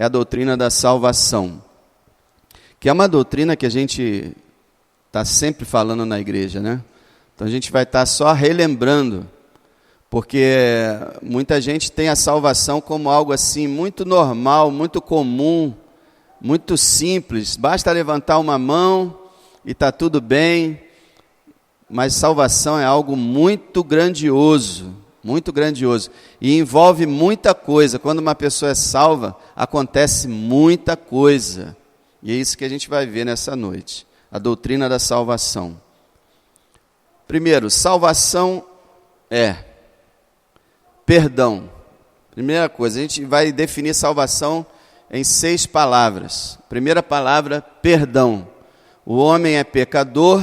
é a doutrina da salvação, que é uma doutrina que a gente está sempre falando na igreja, né? Então a gente vai estar só relembrando, porque muita gente tem a salvação como algo assim muito normal, muito comum, muito simples. Basta levantar uma mão e está tudo bem. Mas salvação é algo muito grandioso, e envolve muita coisa. Quando uma pessoa é salva, acontece muita coisa. E é isso que a gente vai ver nessa noite, a doutrina da salvação. Primeiro, salvação é perdão. Primeira coisa, a gente vai definir salvação em 6 palavras. Primeira palavra, perdão. O homem é pecador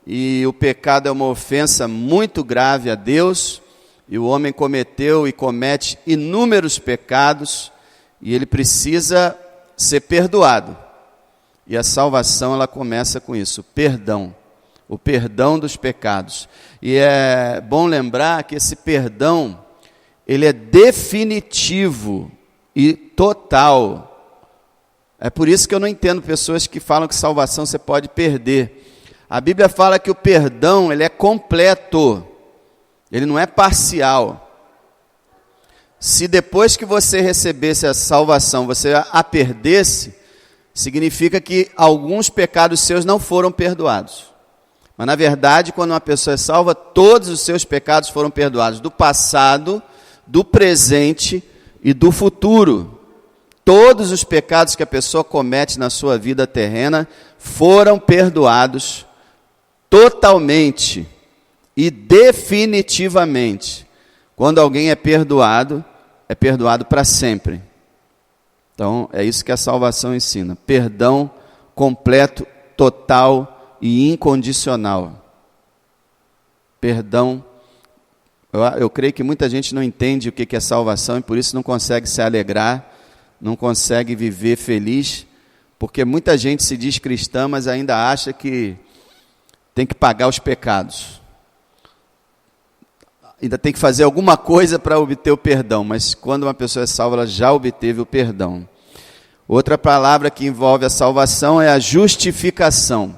e o pecado é uma ofensa muito grave a Deus, e o homem cometeu e comete inúmeros pecados, e ele precisa ser perdoado. E a salvação, ela começa com isso, perdão. O perdão dos pecados. E é bom lembrar que esse perdão, ele é definitivo e total. É por isso que eu não entendo pessoas que falam que salvação você pode perder. A Bíblia fala que o perdão, ele é completo, ele não é parcial. Se depois que você recebesse a salvação, você a perdesse, significa que alguns pecados seus não foram perdoados. Mas na verdade, quando uma pessoa é salva, todos os seus pecados foram perdoados, do passado, do presente e do futuro. Todos os pecados que a pessoa comete na sua vida terrena foram perdoados totalmente e definitivamente. Quando alguém é perdoado para sempre. Então, é isso que a salvação ensina. Perdão completo, total e incondicional. Perdão. Eu creio que muita gente não entende o que é salvação e por isso não consegue se alegrar, não consegue viver feliz, porque muita gente se diz cristã, mas ainda acha que tem que pagar os pecados. Ainda tem que fazer alguma coisa para obter o perdão, mas quando uma pessoa é salva, ela já obteve o perdão. Outra palavra que envolve a salvação é a justificação,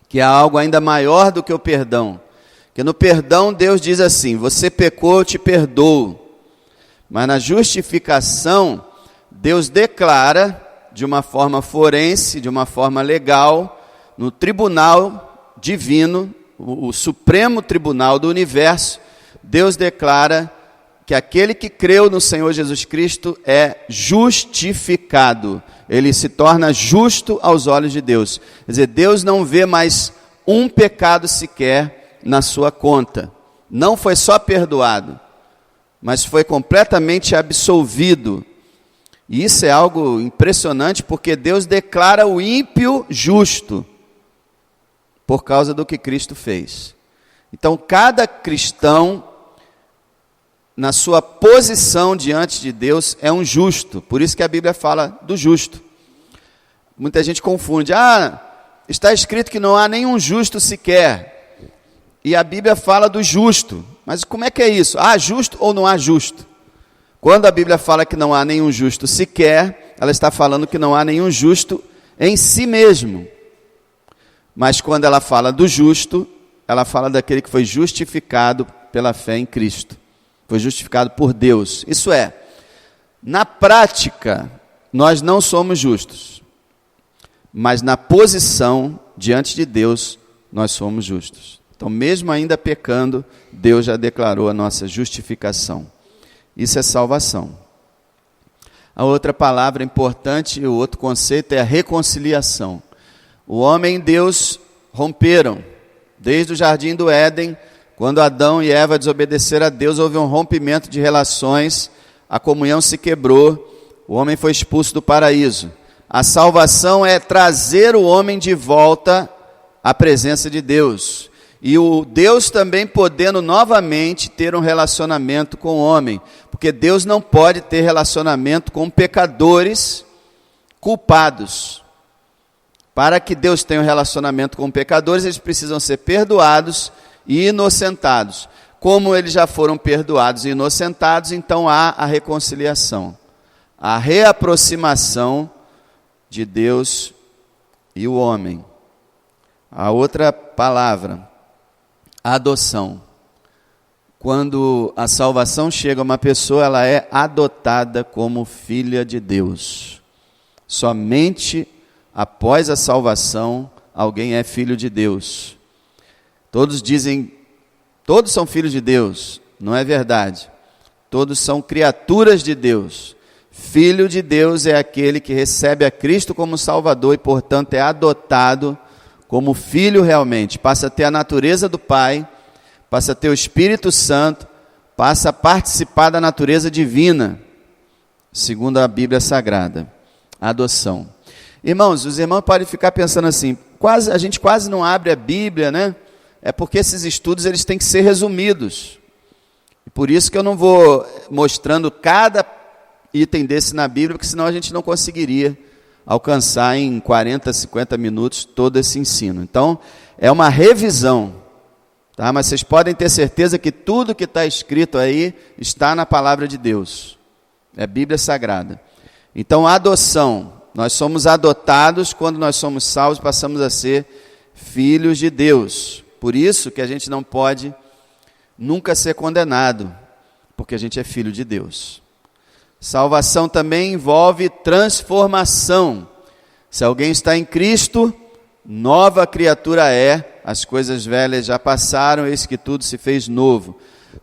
que é algo ainda maior do que o perdão. Porque no perdão Deus diz assim, você pecou, eu te perdoo. Mas na justificação, Deus declara de uma forma forense, de uma forma legal, no tribunal divino, o supremo tribunal do universo, Deus declara que aquele que creu no Senhor Jesus Cristo é justificado. Ele se torna justo aos olhos de Deus. Quer dizer, Deus não vê mais um pecado sequer na sua conta. Não foi só perdoado, mas foi completamente absolvido. E isso é algo impressionante, porque Deus declara o ímpio justo, por causa do que Cristo fez. Então, cada cristão, na sua posição diante de Deus, é um justo. Por isso que a Bíblia fala do justo. Muita gente confunde. Está escrito que não há nenhum justo sequer. E a Bíblia fala do justo. Mas como é que é isso? Há justo ou não há justo? Quando a Bíblia fala que não há nenhum justo sequer, ela está falando que não há nenhum justo em si mesmo. Mas quando ela fala do justo, ela fala daquele que foi justificado pela fé em Cristo. Foi justificado por Deus. Isso é, na prática, nós não somos justos. Mas na posição diante de Deus, nós somos justos. Então, mesmo ainda pecando, Deus já declarou a nossa justificação. Isso é salvação. A outra palavra importante, o outro conceito é a reconciliação. O homem e Deus romperam. Desde o jardim do Éden, quando Adão e Eva desobedeceram a Deus, houve um rompimento de relações, a comunhão se quebrou, o homem foi expulso do paraíso. A salvação é trazer o homem de volta à presença de Deus. E o Deus também podendo novamente ter um relacionamento com o homem, porque Deus não pode ter relacionamento com pecadores culpados. Para que Deus tenha um relacionamento com pecadores, eles precisam ser perdoados e inocentados. Como eles já foram perdoados e inocentados, então há a reconciliação. a reaproximação de Deus e o homem. A outra palavra, adoção. Quando a salvação chega a uma pessoa, ela é adotada como filha de Deus. Somente após a salvação, alguém é filho de Deus. Todos dizem, todos são filhos de Deus. Não é verdade. Todos são criaturas de Deus. Filho de Deus é aquele que recebe a Cristo como Salvador e, portanto, é adotado como filho realmente. Passa a ter a natureza do Pai, passa a ter o Espírito Santo, passa a participar da natureza divina, segundo a Bíblia Sagrada. Adoção. Irmãos, os irmãos podem ficar pensando assim, a gente quase não abre a Bíblia, né? É porque esses estudos eles têm que ser resumidos. E por isso que eu não vou mostrando cada item desse na Bíblia, porque senão a gente não conseguiria alcançar em 40, 50 minutos todo esse ensino. Então, é uma revisão, tá? Mas vocês podem ter certeza que tudo que está escrito aí está na palavra de Deus. É Bíblia Sagrada. Então, a adoção. Nós somos adotados quando nós somos salvos, passamos a ser filhos de Deus. Por isso que a gente não pode nunca ser condenado, porque a gente é filho de Deus. Salvação também envolve transformação. Se alguém está em Cristo, nova criatura é, as coisas velhas já passaram, eis que tudo se fez novo.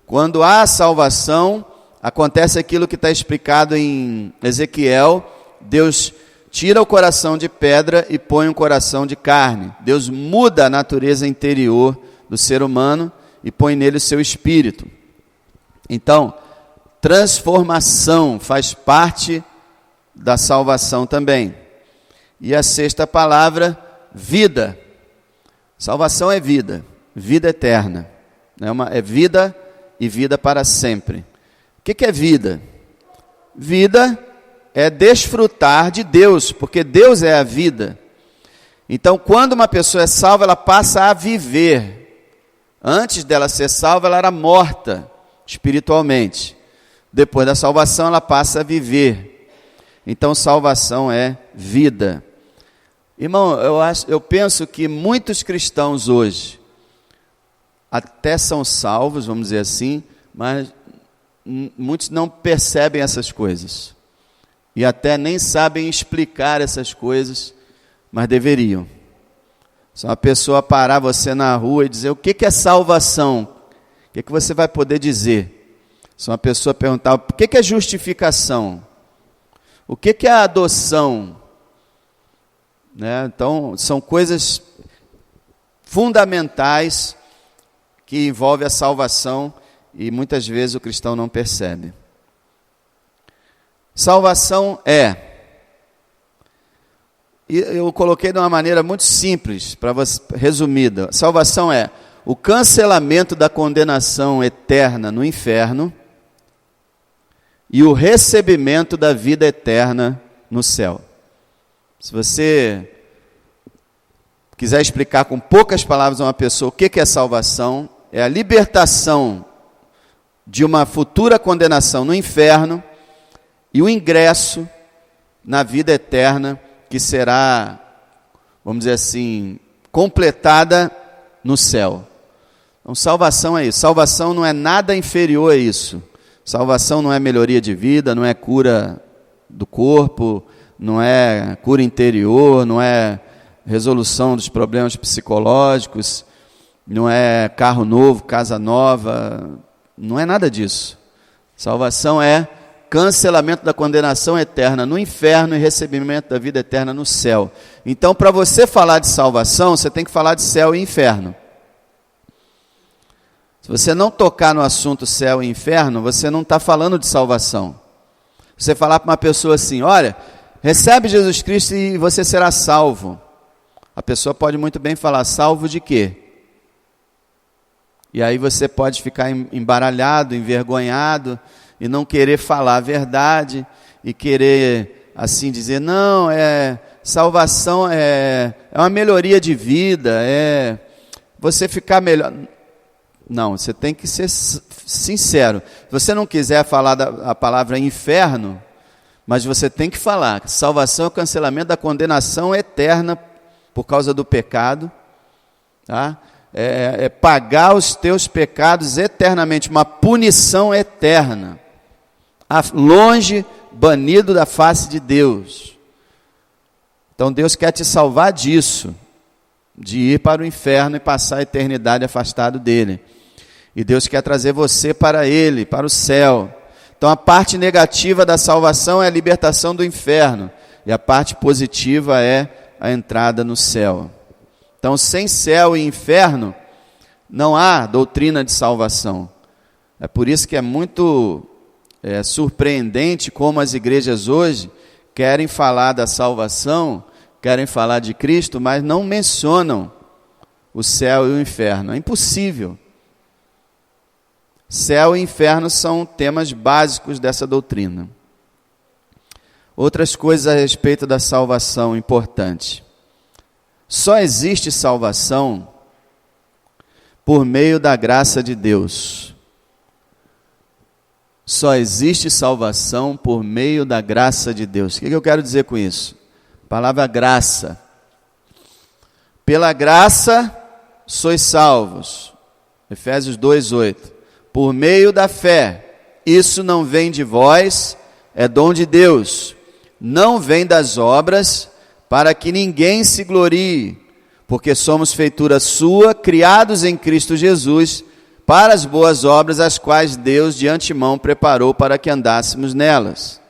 Quando há salvação, acontece aquilo que está explicado em Ezequiel, Deus tira o coração de pedra e põe um coração de carne. Deus muda a natureza interior do ser humano e põe nele o seu espírito. Então, transformação faz parte da salvação também. E a sexta palavra, vida. Salvação é vida, vida eterna. É vida e vida para sempre. O que é vida? Vida é desfrutar de Deus, porque Deus é a vida. Então, quando uma pessoa é salva, ela passa a viver. Antes dela ser salva, ela era morta espiritualmente. Depois da salvação, ela passa a viver. Então, salvação é vida. Irmão, eu penso que muitos cristãos hoje até são salvos, vamos dizer assim, mas muitos não percebem essas coisas. E até nem sabem explicar essas coisas, mas deveriam. Se uma pessoa parar você na rua e dizer o que é salvação, o que você vai poder dizer? Se uma pessoa perguntar o que é justificação, o que é adoção, né? Então, são coisas fundamentais que envolvem a salvação e muitas vezes o cristão não percebe. Salvação e eu coloquei de uma maneira muito simples, para você, resumida. Salvação é o cancelamento da condenação eterna no inferno e o recebimento da vida eterna no céu. Se você quiser explicar com poucas palavras a uma pessoa o que é salvação, é a libertação de uma futura condenação no inferno e o ingresso na vida eterna que será, vamos dizer assim, completada no céu. Então, salvação é isso. Salvação não é nada inferior a isso. Salvação não é melhoria de vida, não é cura do corpo, não é cura interior, não é resolução dos problemas psicológicos, não é carro novo, casa nova, não é nada disso. Salvação é cancelamento da condenação eterna no inferno e recebimento da vida eterna no céu. Então, para você falar de salvação, você tem que falar de céu e inferno. Se você não tocar no assunto céu e inferno, você não está falando de salvação. Você falar para uma pessoa assim, olha, recebe Jesus Cristo e você será salvo. A pessoa pode muito bem falar, salvo de quê? E aí você pode ficar embaralhado, envergonhado, e não querer falar a verdade, e querer, assim, dizer, não, salvação é uma melhoria de vida, você ficar melhor. Não, você tem que ser sincero. Se você não quiser falar a palavra inferno, mas você tem que falar. Salvação é o cancelamento da condenação eterna por causa do pecado, tá? É pagar os teus pecados eternamente, uma punição eterna, longe, banido da face de Deus. Então Deus quer te salvar disso, de ir para o inferno e passar a eternidade afastado dele. E Deus quer trazer você para ele, para o céu. Então a parte negativa da salvação é a libertação do inferno, e a parte positiva é a entrada no céu. Então, sem céu e inferno, não há doutrina de salvação. É por isso que é muito surpreendente como as igrejas hoje querem falar da salvação, querem falar de Cristo, mas não mencionam o céu e o inferno. É impossível. Céu e inferno são temas básicos dessa doutrina. Outras coisas a respeito da salvação importantes. Só existe salvação por meio da graça de Deus. Só existe salvação por meio da graça de Deus. O que eu quero dizer com isso? A palavra graça. Pela graça sois salvos. Efésios 2:8. Por meio da fé. Isso não vem de vós, é dom de Deus. Não vem das obras, para que ninguém se glorie, porque somos feitura sua, criados em Cristo Jesus, para as boas obras, as quais Deus de antemão preparou para que andássemos nelas.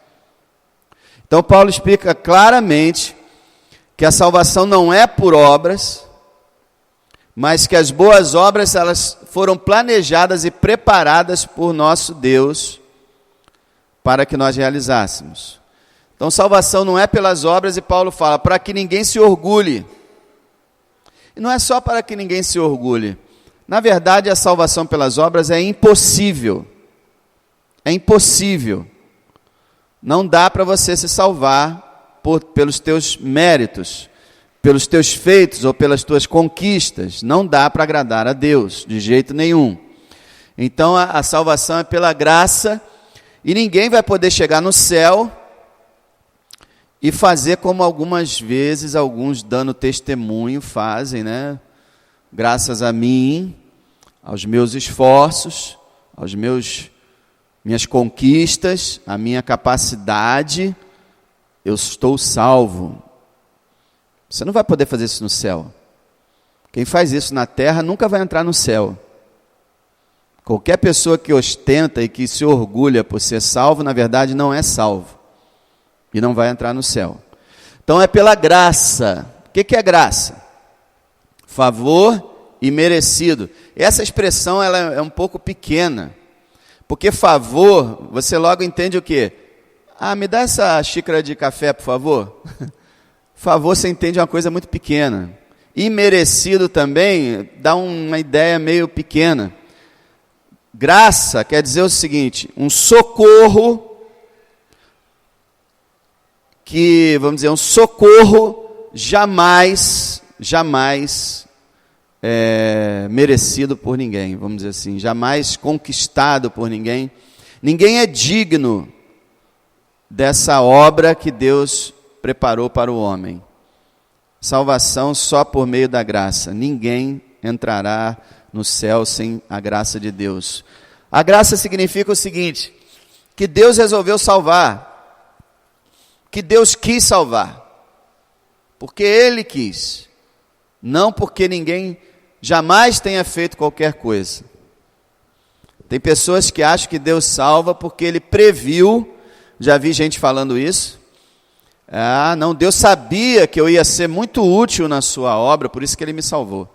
Então Paulo explica claramente que a salvação não é por obras, mas que as boas obras elas foram planejadas e preparadas por nosso Deus para que nós realizássemos. Então, salvação não é pelas obras, e Paulo fala, para que ninguém se orgulhe. E não é só para que ninguém se orgulhe. Na verdade, a salvação pelas obras é impossível. É impossível. Não dá para você se salvar pelos teus méritos, pelos teus feitos ou pelas tuas conquistas. Não dá para agradar a Deus, de jeito nenhum. Então, a salvação é pela graça, e ninguém vai poder chegar no céu e fazer como algumas vezes, alguns dando testemunho fazem, né? Graças a mim, aos meus esforços, minhas conquistas, a minha capacidade, eu estou salvo. Você não vai poder fazer isso no céu. Quem faz isso na terra nunca vai entrar no céu. Qualquer pessoa que ostenta e que se orgulha por ser salvo, na verdade não é salvo. E não vai entrar no céu. Então é pela graça. O que é graça? Favor e merecido. Essa expressão ela é um pouco pequena. Porque favor, você logo entende o quê? Me dá essa xícara de café, por favor. Favor, você entende uma coisa muito pequena. E merecido também dá uma ideia meio pequena. Graça quer dizer o seguinte, um socorro um socorro jamais merecido por ninguém, vamos dizer assim, jamais conquistado por ninguém. Ninguém é digno dessa obra que Deus preparou para o homem. Salvação só por meio da graça. Ninguém entrará no céu sem a graça de Deus. A graça significa o seguinte, que Deus resolveu salvar, que Deus quis salvar, porque Ele quis, não porque ninguém jamais tenha feito qualquer coisa. Tem pessoas que acham que Deus salva porque Ele previu, já vi gente falando isso, não, Deus sabia que eu ia ser muito útil na sua obra, por isso que Ele me salvou.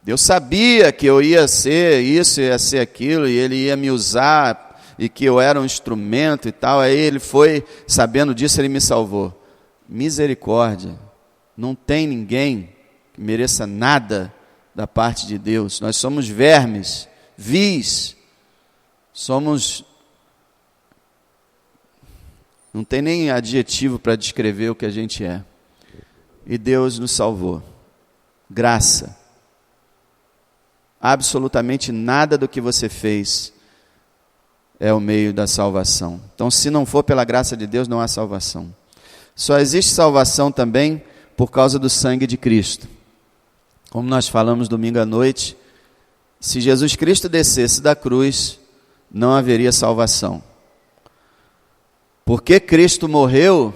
Deus sabia que eu ia ser isso, ia ser aquilo, e Ele ia me usar, e que eu era um instrumento e tal, aí Ele foi, sabendo disso, Ele me salvou. Misericórdia, não tem ninguém que mereça nada da parte de Deus. Nós somos vermes, vis, não tem nem adjetivo para descrever o que a gente é. E Deus nos salvou. Graça. Absolutamente nada do que você fez é o meio da salvação. Então, se não for pela graça de Deus, não há salvação. Só existe salvação também por causa do sangue de Cristo. Como nós falamos domingo à noite, se Jesus Cristo descesse da cruz, não haveria salvação. Porque Cristo morreu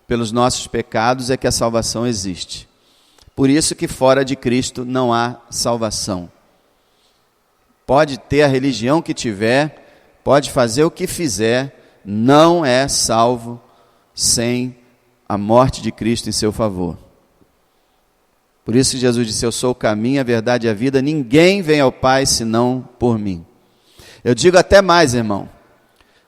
pelos nossos pecados é que a salvação existe. Por isso que fora de Cristo não há salvação. Pode ter a religião que tiver, pode fazer o que fizer, não é salvo sem a morte de Cristo em seu favor. Por isso que Jesus disse, eu sou o caminho, a verdade e a vida, ninguém vem ao Pai senão por mim. Eu digo até mais, irmão,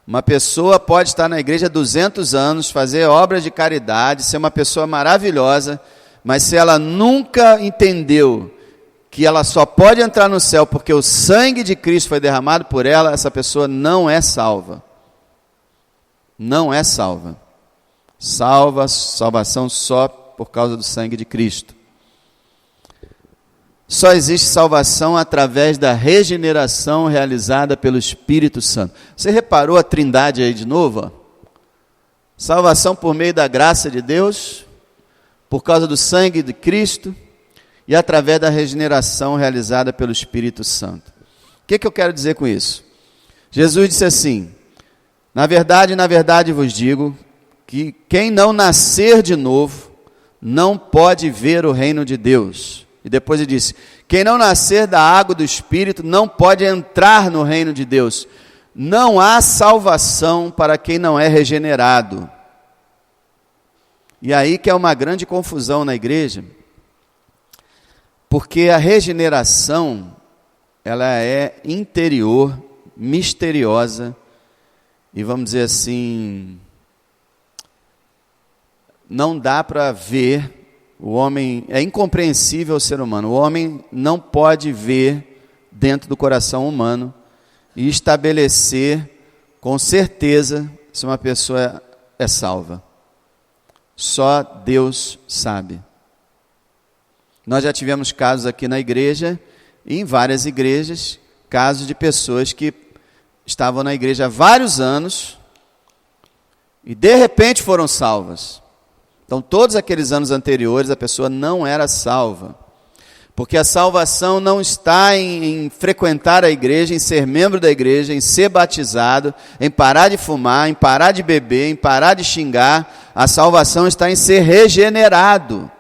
uma pessoa pode estar na igreja há 200 anos, fazer obras de caridade, ser uma pessoa maravilhosa, mas se ela nunca entendeu que ela só pode entrar no céu porque o sangue de Cristo foi derramado por ela, essa pessoa não é salva. Não é salva. Salvação só por causa do sangue de Cristo. Só existe salvação através da regeneração realizada pelo Espírito Santo. Você reparou a trindade aí de novo? Ó? Salvação por meio da graça de Deus, por causa do sangue de Cristo e através da regeneração realizada pelo Espírito Santo. O que eu quero dizer com isso? Jesus disse assim, na verdade vos digo, que quem não nascer de novo, não pode ver o reino de Deus. E depois ele disse, quem não nascer da água do Espírito, não pode entrar no reino de Deus. Não há salvação para quem não é regenerado. E aí que é uma grande confusão na igreja, porque a regeneração, ela é interior, misteriosa, e vamos dizer assim, não dá para ver, o homem, é incompreensível ao ser humano, o homem não pode ver dentro do coração humano e estabelecer com certeza se uma pessoa é salva. Só Deus sabe. Nós já tivemos casos aqui na igreja, e em várias igrejas, casos de pessoas que estavam na igreja há vários anos e de repente foram salvas. Então, todos aqueles anos anteriores, a pessoa não era salva. Porque a salvação não está em frequentar a igreja, em ser membro da igreja, em ser batizado, em parar de fumar, em parar de beber, em parar de xingar. A salvação está em ser regenerado.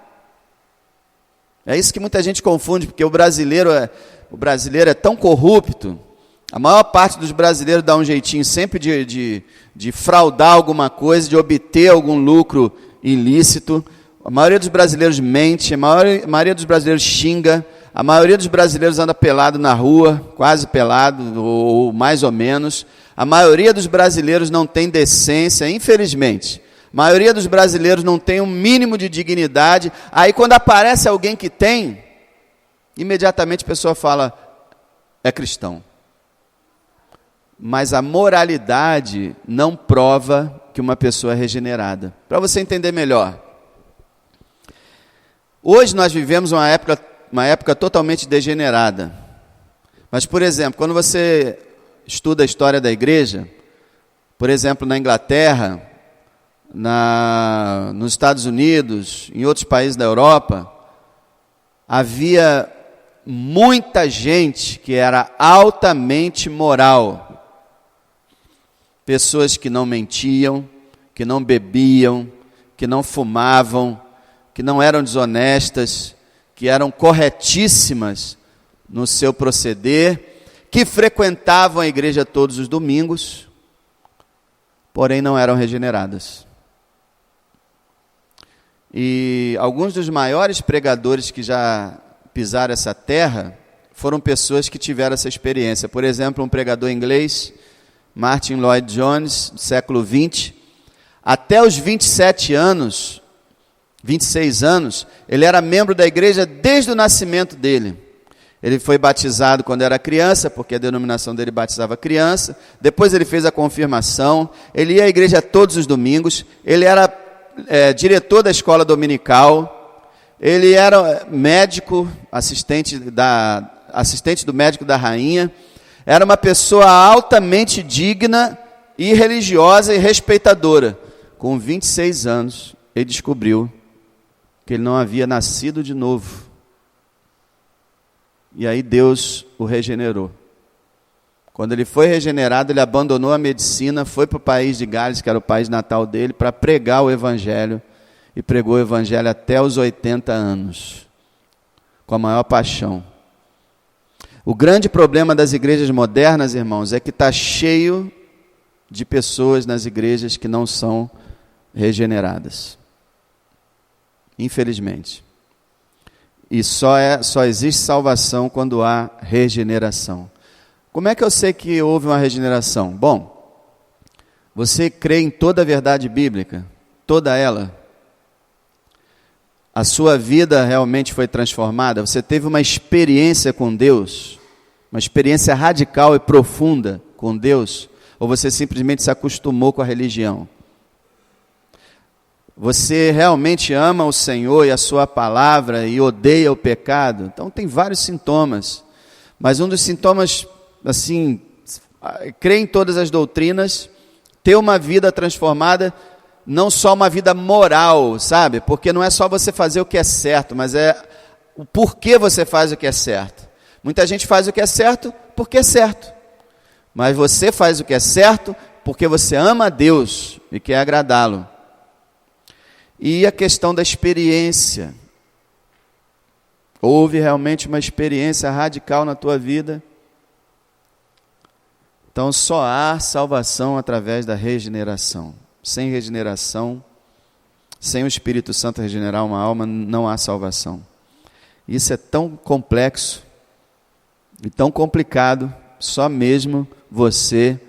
É isso que muita gente confunde, porque o brasileiro é tão corrupto. A maior parte dos brasileiros dá um jeitinho sempre de fraudar alguma coisa, de obter algum lucro ilícito. A maioria dos brasileiros mente, a maioria dos brasileiros xinga, a maioria dos brasileiros anda pelado na rua, quase pelado, ou mais ou menos. A maioria dos brasileiros não tem decência, infelizmente. A maioria dos brasileiros não tem um mínimo de dignidade. Aí quando aparece alguém que tem, imediatamente a pessoa fala, é cristão. Mas a moralidade não prova que uma pessoa é regenerada. Para você entender melhor. Hoje nós vivemos uma época totalmente degenerada. Mas, por exemplo, quando você estuda a história da igreja, por exemplo, na Inglaterra, nos Estados Unidos, em outros países da Europa, havia muita gente que era altamente moral. Pessoas que não mentiam, que não bebiam, que não fumavam, que não eram desonestas, que eram corretíssimas no seu proceder, que frequentavam a igreja todos os domingos, porém não eram regeneradas. E alguns dos maiores pregadores que já pisaram essa terra foram pessoas que tiveram essa experiência. Por exemplo, um pregador inglês, Martin Lloyd Jones, do século XX, até os 26 anos, ele era membro da igreja desde o nascimento dele. Ele foi batizado quando era criança, porque a denominação dele batizava criança. Depois ele fez a confirmação, ele ia à igreja todos os domingos, ele era diretor da escola dominical, ele era médico, assistente do médico da rainha, Era uma pessoa altamente digna e religiosa e respeitadora. Com 26 anos, ele descobriu que ele não havia nascido de novo. E aí Deus o regenerou. Quando ele foi regenerado, ele abandonou a medicina, foi para o país de Gales, que era o país natal dele, para pregar o Evangelho. E pregou o Evangelho até os 80 anos, com a maior paixão. O grande problema das igrejas modernas, irmãos, é que está cheio de pessoas nas igrejas que não são regeneradas. Infelizmente. E só existe salvação quando há regeneração. Como é que eu sei que houve uma regeneração? Bom, você crê em toda a verdade bíblica? Toda ela? A sua vida realmente foi transformada? Você teve uma experiência com Deus? Uma experiência radical e profunda com Deus? Ou você simplesmente se acostumou com a religião? Você realmente ama o Senhor e a sua palavra e odeia o pecado? Então tem vários sintomas. Mas um dos sintomas, assim, crer em todas as doutrinas, ter uma vida transformada, não só uma vida moral, sabe? Porque não é só você fazer o que é certo, mas é o porquê você faz o que é certo. Muita gente faz o que é certo porque é certo. Mas você faz o que é certo porque você ama a Deus e quer agradá-lo. E a questão da experiência. Houve realmente uma experiência radical na tua vida? Então só há salvação através da regeneração. Sem regeneração, sem o Espírito Santo regenerar uma alma, não há salvação. Isso é tão complexo e tão complicado, só mesmo você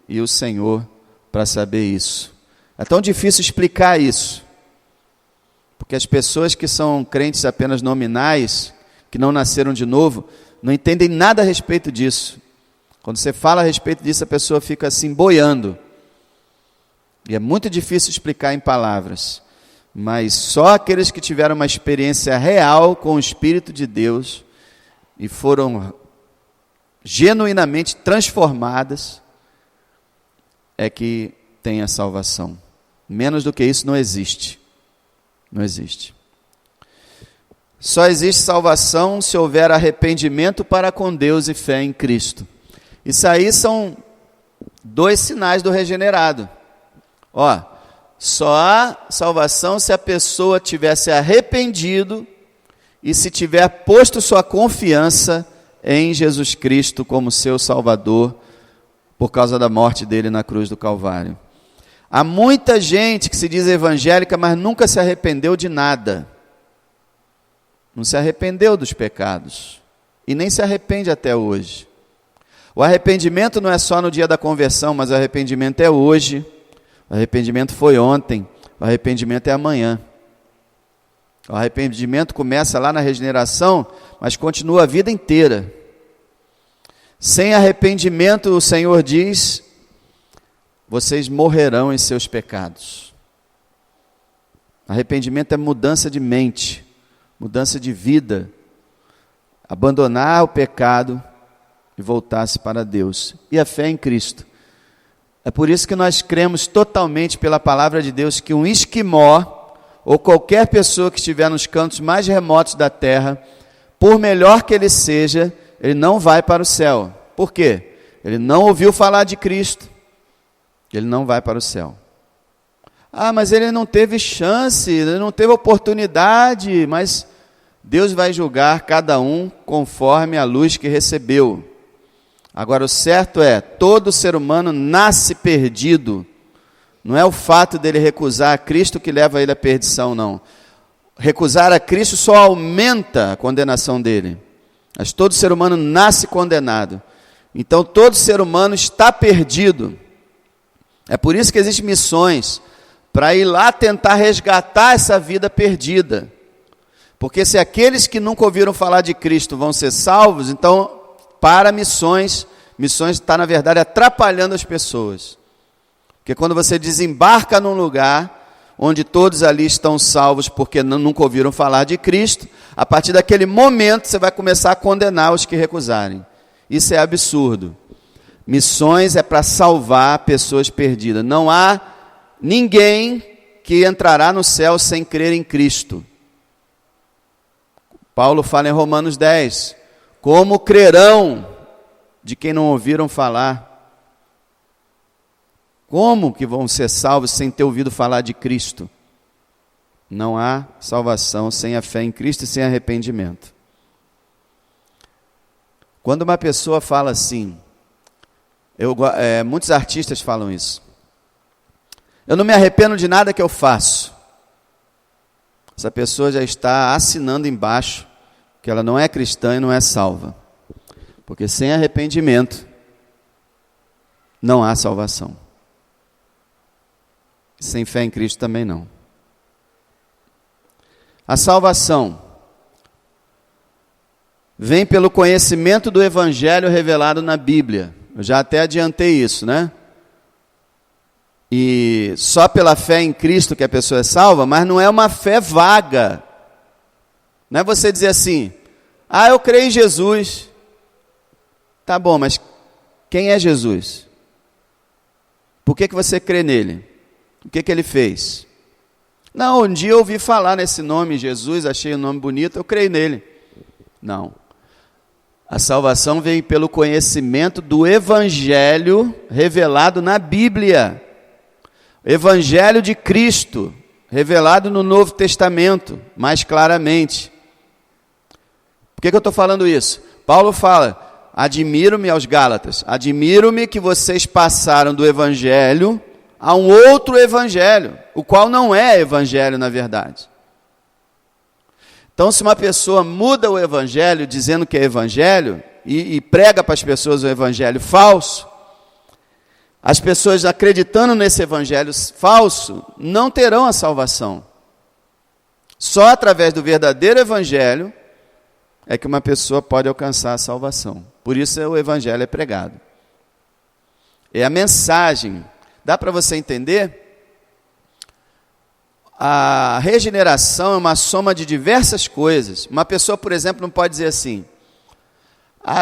e o Senhor para saber isso. É tão difícil explicar isso. Porque as pessoas que são crentes apenas nominais, que não nasceram de novo, não entendem nada a respeito disso. Quando você fala a respeito disso, a pessoa fica assim, boiando. E é muito difícil explicar em palavras. Mas só aqueles que tiveram uma experiência real com o Espírito de Deus e foram genuinamente transformadas, é que têm a salvação. Menos do que isso não existe. Não existe. Só existe salvação se houver arrependimento para com Deus e fé em Cristo. Isso aí são 2 sinais do regenerado. Só há salvação se a pessoa tiver se arrependido e se tiver posto sua confiança em Jesus Cristo como seu Salvador por causa da morte dele na cruz do Calvário. Há muita gente que se diz evangélica, mas nunca se arrependeu de nada. Não se arrependeu dos pecados. E nem se arrepende até hoje. O arrependimento não é só no dia da conversão, mas o arrependimento é hoje. O arrependimento foi ontem. O arrependimento é amanhã. O arrependimento começa lá na regeneração, mas continua a vida inteira. Sem arrependimento, o Senhor diz: vocês morrerão em seus pecados. Arrependimento é mudança de mente, mudança de vida, abandonar o pecado e voltar-se para Deus. E a fé em Cristo. É por isso que nós cremos totalmente pela palavra de Deus que um esquimó, ou qualquer pessoa que estiver nos cantos mais remotos da terra, por melhor que ele seja, ele não vai para o céu. Por quê? Ele não ouviu falar de Cristo. Ele não vai para o céu. Mas ele não teve chance, ele não teve oportunidade, mas Deus vai julgar cada um conforme a luz que recebeu. Agora, o certo é, todo ser humano nasce perdido. Não é o fato dele recusar a Cristo que leva ele à perdição, não. Recusar a Cristo só aumenta a condenação dele. Mas todo ser humano nasce condenado. Então, todo ser humano está perdido. É por isso que existem missões, para ir lá tentar resgatar essa vida perdida. Porque se aqueles que nunca ouviram falar de Cristo vão ser salvos, então, para missões está, na verdade, atrapalhando as pessoas. Porque quando você desembarca num lugar onde todos ali estão salvos porque nunca ouviram falar de Cristo, a partir daquele momento você vai começar a condenar os que recusarem. Isso é absurdo. Missões é para salvar pessoas perdidas. Não há ninguém que entrará no céu sem crer em Cristo. Paulo fala em Romanos 10, como crerão de quem não ouviram falar? Como que vão ser salvos sem ter ouvido falar de Cristo? Não há salvação sem a fé em Cristo e sem arrependimento. Quando uma pessoa fala assim, muitos artistas falam isso, eu não me arrependo de nada que eu faço. Essa pessoa já está assinando embaixo que ela não é cristã e não é salva. Porque sem arrependimento não há salvação. Sem fé em Cristo também não. A salvação vem pelo conhecimento do Evangelho revelado na Bíblia. Eu já até adiantei isso, né? E só pela fé em Cristo que a pessoa é salva, mas não é uma fé vaga. Não é você dizer assim, eu creio em Jesus. Tá bom, mas quem é Jesus? Por que você crê nele? O que ele fez? Não, um dia eu ouvi falar nesse nome, Jesus, achei o nome bonito, eu creio nele. Não. A salvação vem pelo conhecimento do Evangelho revelado na Bíblia. Evangelho de Cristo, revelado no Novo Testamento, mais claramente. Por que eu estou falando isso? Paulo fala, admiro-me aos Gálatas, admiro-me que vocês passaram do Evangelho a um outro Evangelho, o qual não é Evangelho na verdade. Então, se uma pessoa muda o Evangelho dizendo que é Evangelho e prega para as pessoas o Evangelho falso, as pessoas acreditando nesse Evangelho falso não terão a salvação. Só através do verdadeiro Evangelho é que uma pessoa pode alcançar a salvação. Por isso o Evangelho é pregado. É a mensagem. Dá para você entender? A regeneração é uma soma de diversas coisas. Uma pessoa, por exemplo, não pode dizer assim,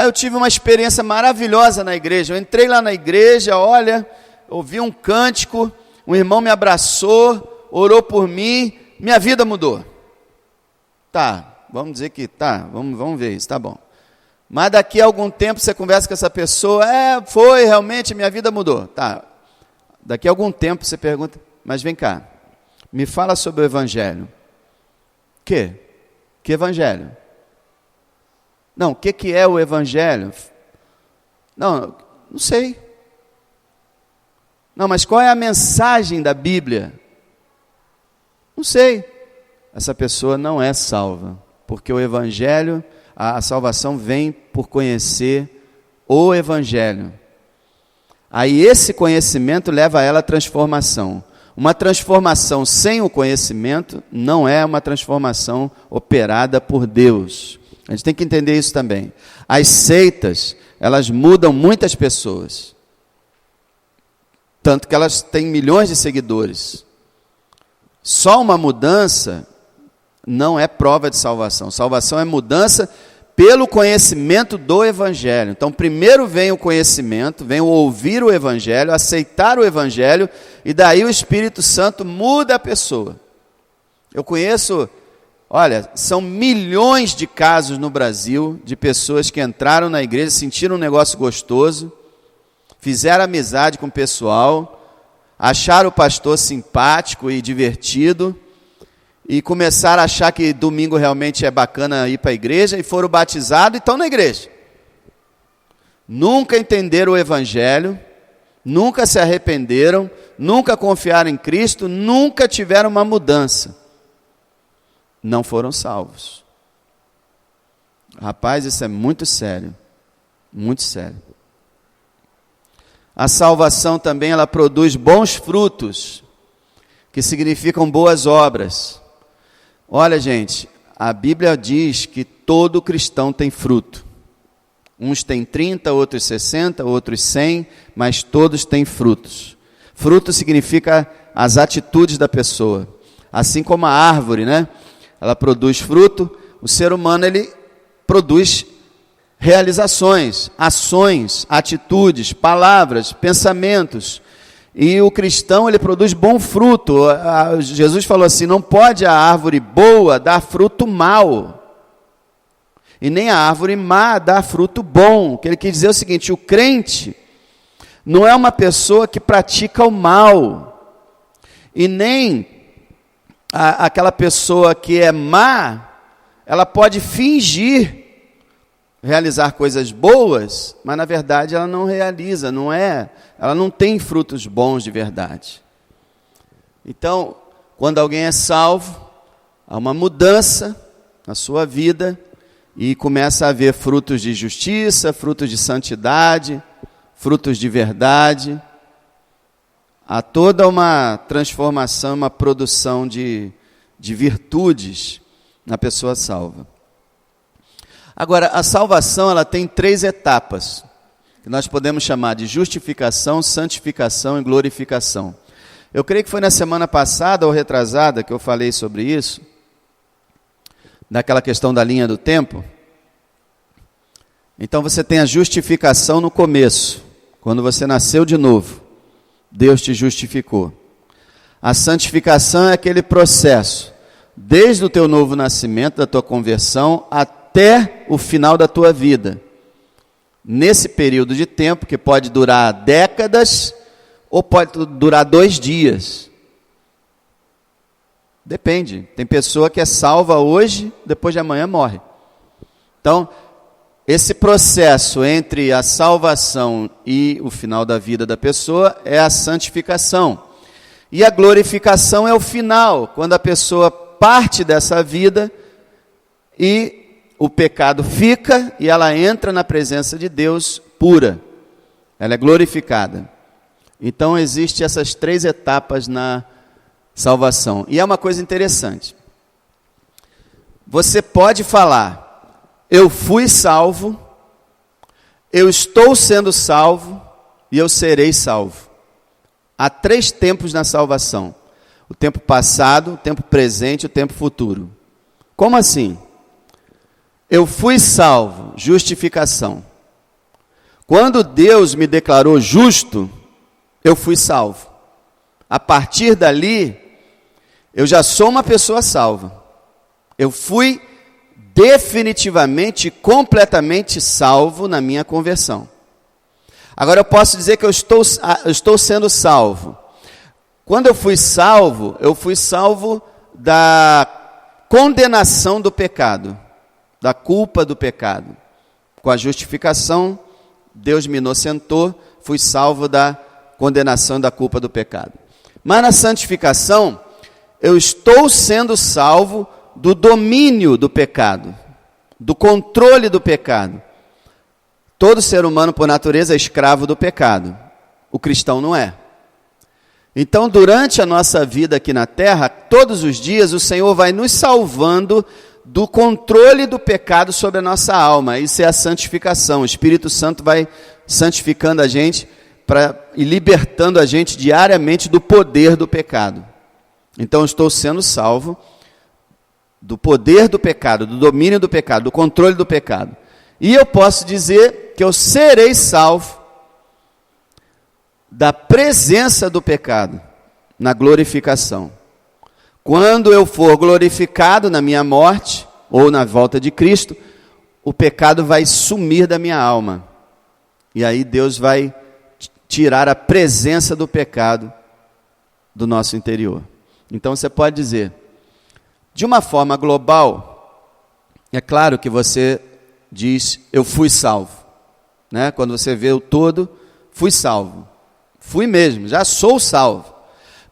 eu tive uma experiência maravilhosa na igreja, eu entrei lá na igreja, olha, ouvi um cântico, um irmão me abraçou, orou por mim, minha vida mudou. Tá, vamos dizer que tá, vamos ver isso, tá bom. Mas daqui a algum tempo você conversa com essa pessoa, foi, realmente, minha vida mudou. Tá, daqui a algum tempo você pergunta, mas vem cá, me fala sobre o Evangelho. Que Evangelho? Não, o que é o Evangelho? Não sei. Não, mas qual é a mensagem da Bíblia? Não sei. Essa pessoa não é salva, porque o Evangelho, a salvação vem por conhecer o Evangelho. Aí esse conhecimento leva a ela à transformação. Uma transformação sem o conhecimento não é uma transformação operada por Deus. A gente tem que entender isso também. As seitas, elas mudam muitas pessoas. Tanto que elas têm milhões de seguidores. Só uma mudança não é prova de salvação. Salvação é mudança pelo conhecimento do Evangelho. Então, primeiro vem o conhecimento, vem o ouvir o Evangelho, aceitar o Evangelho, e daí o Espírito Santo muda a pessoa. Eu conheço, são milhões de casos no Brasil, de pessoas que entraram na igreja, sentiram um negócio gostoso, fizeram amizade com o pessoal, acharam o pastor simpático e divertido, e começaram a achar que domingo realmente é bacana ir para a igreja, e foram batizados e estão na igreja. Nunca entenderam o Evangelho, nunca se arrependeram, nunca confiaram em Cristo, nunca tiveram uma mudança. Não foram salvos. Rapaz, isso é muito sério. Muito sério. A salvação também, ela produz bons frutos, que significam boas obras. Olha, gente, a Bíblia diz que todo cristão tem fruto. Uns têm 30, outros 60, outros 100, mas todos têm frutos. Fruto significa as atitudes da pessoa. Assim como a árvore, né? Ela produz fruto, o ser humano, ele produz realizações, ações, atitudes, palavras, pensamentos. E o cristão, ele produz bom fruto. Jesus falou assim, não pode a árvore boa dar fruto mau, e nem a árvore má dar fruto bom. O que ele quer dizer é o seguinte, o crente não é uma pessoa que pratica o mal, e nem aquela pessoa que é má, ela pode fingir realizar coisas boas, mas na verdade ela não realiza, ela não tem frutos bons de verdade. Então, quando alguém é salvo, há uma mudança na sua vida, e começa a haver frutos de justiça, frutos de santidade, frutos de verdade. Há toda uma transformação, uma produção de virtudes na pessoa salva. Agora, a salvação, ela tem 3 etapas, que nós podemos chamar de justificação, santificação e glorificação. Eu creio que foi na semana passada ou retrasada que eu falei sobre isso, daquela questão da linha do tempo. Então você tem a justificação no começo, quando você nasceu de novo, Deus te justificou. A santificação é aquele processo, desde o teu novo nascimento, da tua conversão, até o final da tua vida. Nesse período de tempo, que pode durar décadas, ou pode durar 2 dias. Depende. Tem pessoa que é salva hoje, depois de amanhã morre. Então, esse processo entre a salvação e o final da vida da pessoa é a santificação. E a glorificação é o final, quando a pessoa parte dessa vida e o pecado fica e ela entra na presença de Deus pura. Ela é glorificada. Então, existem essas 3 etapas na salvação. E é uma coisa interessante. Você pode falar, eu fui salvo, eu estou sendo salvo e eu serei salvo. Há 3 tempos na salvação. O tempo passado, o tempo presente e o tempo futuro. Como assim? Eu fui salvo, justificação. Quando Deus me declarou justo, eu fui salvo. A partir dali, eu já sou uma pessoa salva. Eu fui definitivamente, completamente salvo na minha conversão. Agora eu posso dizer que eu estou sendo salvo. Quando eu fui salvo da condenação do pecado, da culpa do pecado. Com a justificação, Deus me inocentou, fui salvo da condenação da culpa do pecado. Mas na santificação, eu estou sendo salvo do domínio do pecado, do controle do pecado. Todo ser humano, por natureza, é escravo do pecado. O cristão não é. Então, durante a nossa vida aqui na terra, todos os dias, o Senhor vai nos salvando do controle do pecado sobre a nossa alma. Isso é a santificação. O Espírito Santo vai santificando a gente e libertando a gente diariamente do poder do pecado. Então, eu estou sendo salvo do poder do pecado, do domínio do pecado, do controle do pecado. E eu posso dizer que eu serei salvo da presença do pecado na glorificação. Quando eu for glorificado na minha morte ou na volta de Cristo, o pecado vai sumir da minha alma. E aí Deus vai tirar a presença do pecado do nosso interior. Então você pode dizer, de uma forma global, é claro que você diz, eu fui salvo. Né? Quando você vê o todo, fui salvo. Fui mesmo, já sou salvo.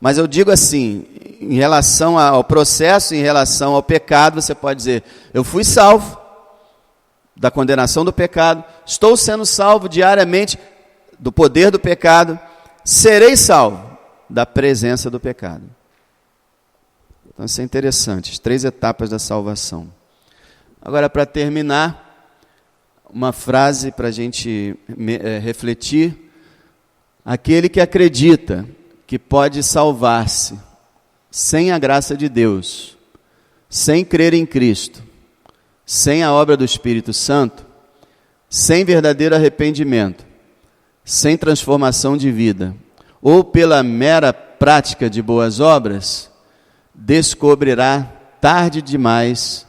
Mas eu digo assim, em relação ao processo, em relação ao pecado, você pode dizer, eu fui salvo da condenação do pecado, estou sendo salvo diariamente do poder do pecado, serei salvo da presença do pecado. Então isso é interessante, as 3 etapas da salvação. Agora, para terminar, uma frase para a gente refletir. Aquele que acredita que pode salvar-se sem a graça de Deus, sem crer em Cristo, sem a obra do Espírito Santo, sem verdadeiro arrependimento, sem transformação de vida, ou pela mera prática de boas obras, descobrirá tarde demais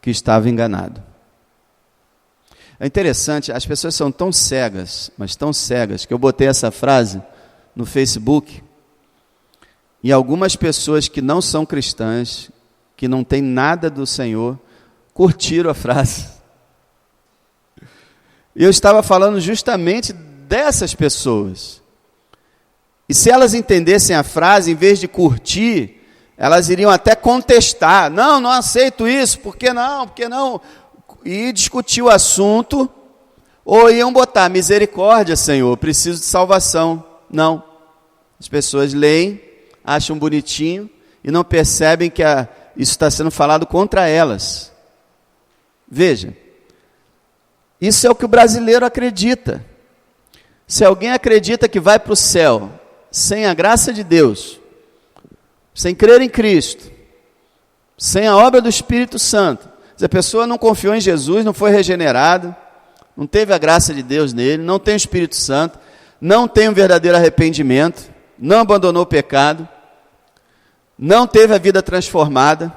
que estava enganado. É interessante, as pessoas são tão cegas, mas tão cegas, que eu botei essa frase no Facebook, e algumas pessoas que não são cristãs, que não têm nada do Senhor, curtiram a frase. E eu estava falando justamente dessas pessoas. E se elas entendessem a frase, em vez de curtir, elas iriam até contestar. Não, não aceito isso, por que não? Por que não? E discutir o assunto, ou iam botar, misericórdia, Senhor, preciso de salvação. Não. As pessoas leem, acham bonitinho, e não percebem que isso está sendo falado contra elas. Veja, isso é o que o brasileiro acredita. Se alguém acredita que vai para o céu sem a graça de Deus, sem crer em Cristo, sem a obra do Espírito Santo, se a pessoa não confiou em Jesus, não foi regenerada, não teve a graça de Deus nele, não tem o Espírito Santo, não tem um verdadeiro arrependimento, não abandonou o pecado, não teve a vida transformada,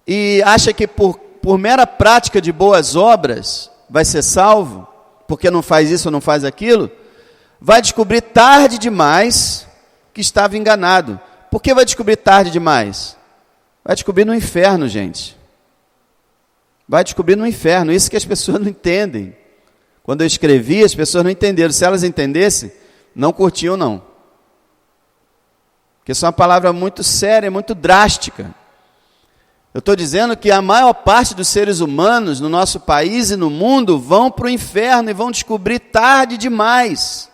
e acha que por mera prática de boas obras vai ser salvo, porque não faz isso ou não faz aquilo, vai descobrir tarde demais que estava enganado. Por que vai descobrir tarde demais? Vai descobrir no inferno, gente. Vai descobrir no inferno. Isso que as pessoas não entendem. Quando eu escrevi, as pessoas não entenderam. Se elas entendessem, não curtiam, não. Porque isso é uma palavra muito séria, muito drástica. Eu estou dizendo que a maior parte dos seres humanos no nosso país e no mundo vão para o inferno e vão descobrir tarde demais.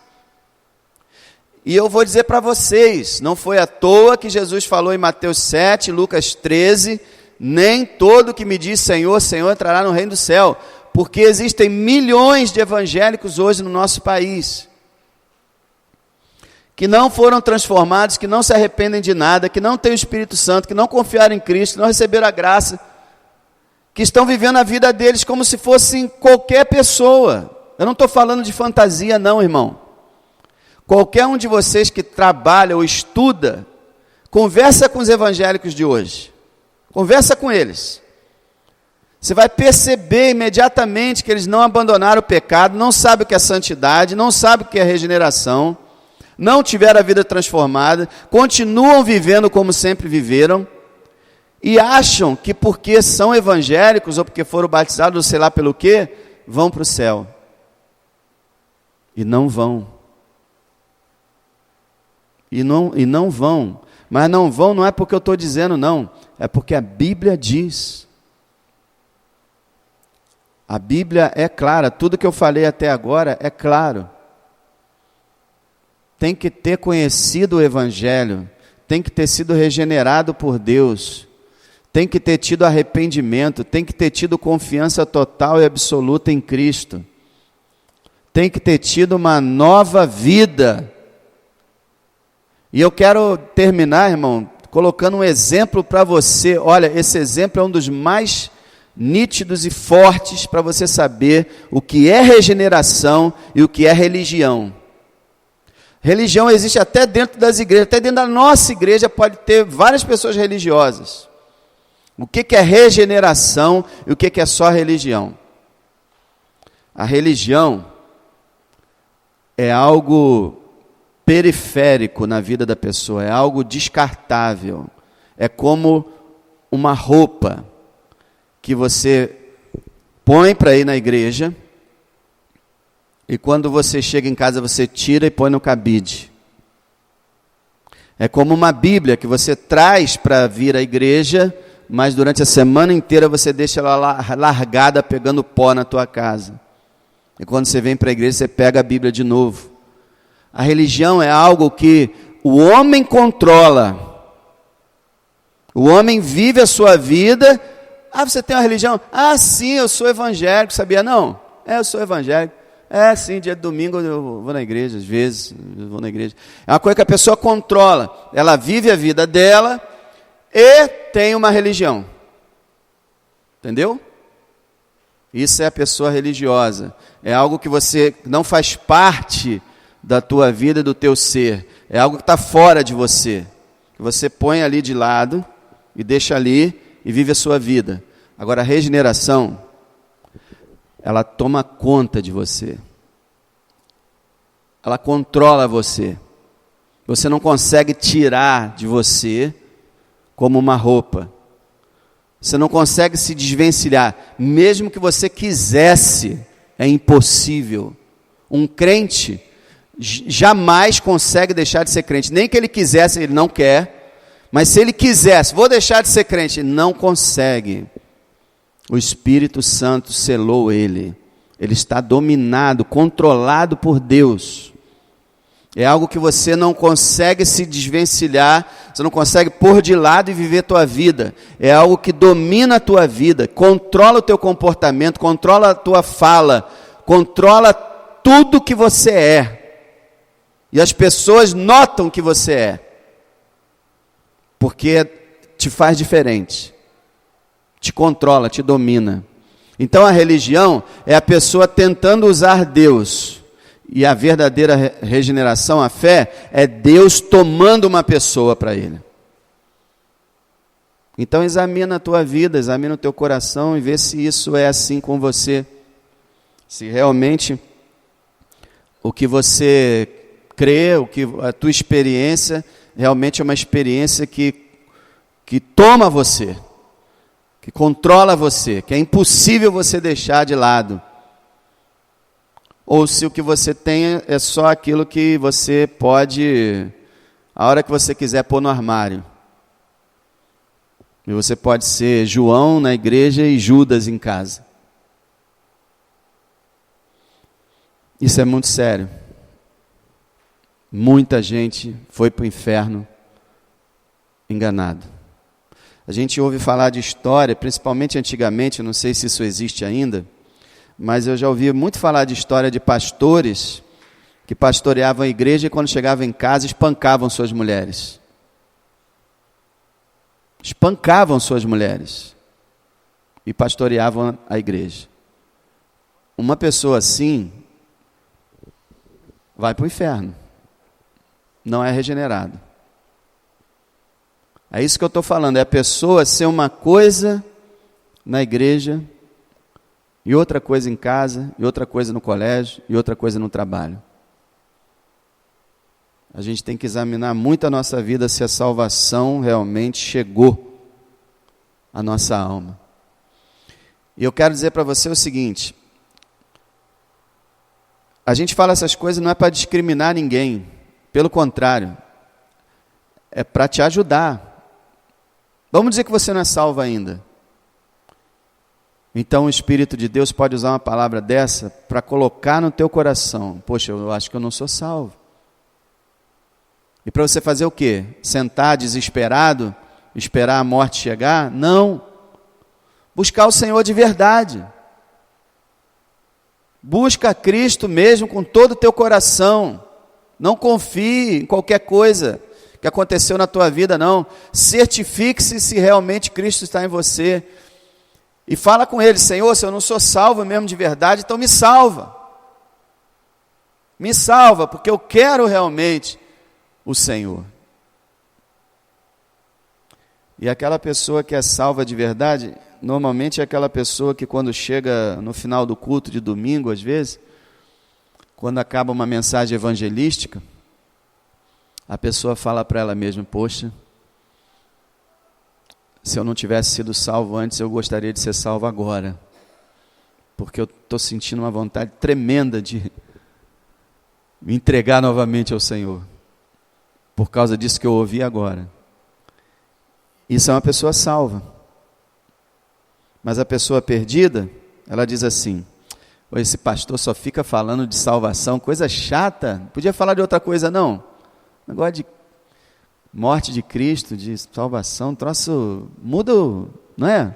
E eu vou dizer para vocês, não foi à toa que Jesus falou em Mateus 7, Lucas 13, nem todo que me diz Senhor, Senhor entrará no reino do céu, porque existem milhões de evangélicos hoje no nosso país, que não foram transformados, que não se arrependem de nada, que não têm o Espírito Santo, que não confiaram em Cristo, que não receberam a graça, que estão vivendo a vida deles como se fossem qualquer pessoa. Eu não estou falando de fantasia não, irmão. Qualquer um de vocês que trabalha ou estuda, conversa com os evangélicos de hoje. Conversa com eles. Você vai perceber imediatamente que eles não abandonaram o pecado, não sabem o que é santidade, não sabem o que é regeneração, não tiveram a vida transformada, continuam vivendo como sempre viveram, e acham que porque são evangélicos, ou porque foram batizados, ou sei lá pelo quê, vão para o céu. E não vão. E não vão. Mas não vão não é porque eu estou dizendo não, é porque a Bíblia diz. A Bíblia é clara, tudo que eu falei até agora é claro. Tem que ter conhecido o Evangelho, tem que ter sido regenerado por Deus, tem que ter tido arrependimento, tem que ter tido confiança total e absoluta em Cristo, tem que ter tido uma nova vida. E eu quero terminar, irmão, colocando um exemplo para você. Olha, esse exemplo é um dos mais nítidos e fortes para você saber o que é regeneração e o que é religião. Religião existe até dentro das igrejas, até dentro da nossa igreja pode ter várias pessoas religiosas. O que é regeneração e o que é só religião? A religião é algo periférico na vida da pessoa, é algo descartável, é como uma roupa que você põe para ir na igreja e quando você chega em casa você tira e põe no cabide. É como uma Bíblia que você traz para vir à igreja, mas durante a semana inteira você deixa ela largada pegando pó na tua casa. E quando você vem para a igreja você pega a Bíblia de novo. A religião é algo que o homem controla. O homem vive a sua vida. Ah, você tem uma religião? Ah, sim, eu sou evangélico, sabia? Não, eu sou evangélico. Sim, dia de domingo eu vou na igreja, às vezes eu vou na igreja. É uma coisa que a pessoa controla. Ela vive a vida dela e tem uma religião. Entendeu? Isso é a pessoa religiosa. É algo que você não faz parte da tua vida, do teu ser. É algo que está fora de você. Que você põe ali de lado e deixa ali e vive a sua vida. Agora, a regeneração, ela toma conta de você. Ela controla você. Você não consegue tirar de você como uma roupa. Você não consegue se desvencilhar. Mesmo que você quisesse, é impossível. Um crente jamais consegue deixar de ser crente. Nem que ele quisesse, ele não quer. Mas se ele quisesse, vou deixar de ser crente, ele não consegue. O Espírito Santo selou ele. Ele está dominado, controlado por Deus. É algo que você não consegue se desvencilhar, você não consegue pôr de lado e viver a tua vida. É algo que domina a tua vida, controla o teu comportamento, controla a tua fala, controla tudo que você é. E as pessoas notam que você é, porque te faz diferente, te controla, te domina. Então a religião é a pessoa tentando usar Deus. E a verdadeira regeneração, a fé, é Deus tomando uma pessoa para Ele. Então examina a tua vida, examina o teu coração e vê se isso é assim com você. Se realmente o que você crê, o que a tua experiência, realmente é uma experiência que toma você, que controla você, que é impossível você deixar de lado. Ou se o que você tem é só aquilo que você pode, a hora que você quiser, pôr no armário. E você pode ser João na igreja e Judas em casa. Isso é muito sério. Muita gente foi para o inferno enganado. A gente ouve falar de história, principalmente antigamente, não sei se isso existe ainda, mas eu já ouvi muito falar de história de pastores que pastoreavam a igreja e quando chegavam em casa espancavam suas mulheres. Espancavam suas mulheres e pastoreavam a igreja. Uma pessoa assim vai para o inferno, não é regenerado. É isso que eu estou falando, é a pessoa ser uma coisa na igreja, e outra coisa em casa, e outra coisa no colégio, e outra coisa no trabalho. A gente tem que examinar muito a nossa vida se a salvação realmente chegou à nossa alma. E eu quero dizer para você o seguinte, a gente fala essas coisas não é para discriminar ninguém, pelo contrário, é para te ajudar. Vamos dizer que você não é salvo ainda. Então o Espírito de Deus pode usar uma palavra dessa para colocar no teu coração. Poxa, eu acho que eu não sou salvo. E para você fazer o quê? Sentar desesperado, esperar a morte chegar? Não. Buscar o Senhor de verdade. Busca Cristo mesmo com todo o teu coração. Não confie em qualquer coisa que aconteceu na tua vida, não. Certifique-se se realmente Cristo está em você. E fala com Ele, Senhor, se eu não sou salvo mesmo de verdade, então me salva. Me salva, porque eu quero realmente o Senhor. E aquela pessoa que é salva de verdade, normalmente é aquela pessoa que quando chega no final do culto de domingo, às vezes, quando acaba uma mensagem evangelística, a pessoa fala para ela mesma, poxa, se eu não tivesse sido salvo antes, eu gostaria de ser salvo agora. Porque eu estou sentindo uma vontade tremenda de me entregar novamente ao Senhor. Por causa disso que eu ouvi agora. Isso é uma pessoa salva. Mas a pessoa perdida, ela diz assim, esse pastor só fica falando de salvação, coisa chata, podia falar de outra coisa não. Negócio de morte de Cristo, de salvação, troço, muda, não é?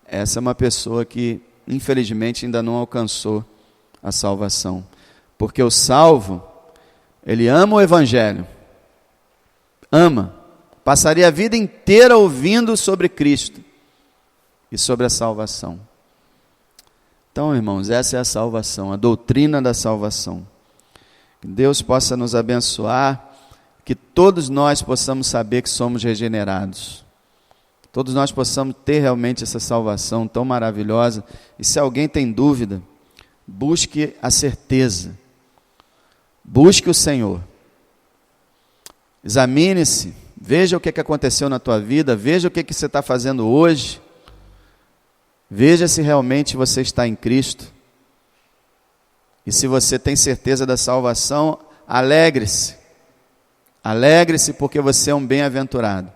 Essa é uma pessoa que, infelizmente, ainda não alcançou a salvação. Porque o salvo, ele ama o Evangelho, ama, passaria a vida inteira ouvindo sobre Cristo e sobre a salvação. Então, irmãos, essa é a salvação, a doutrina da salvação. Que Deus possa nos abençoar, que todos nós possamos saber que somos regenerados. Todos nós possamos ter realmente essa salvação tão maravilhosa. E se alguém tem dúvida, busque a certeza. Busque o Senhor. Examine-se, veja o que aconteceu na tua vida, veja o que você está fazendo hoje. Veja se realmente você está em Cristo. E se você tem certeza da salvação, alegre-se. Alegre-se porque você é um bem-aventurado.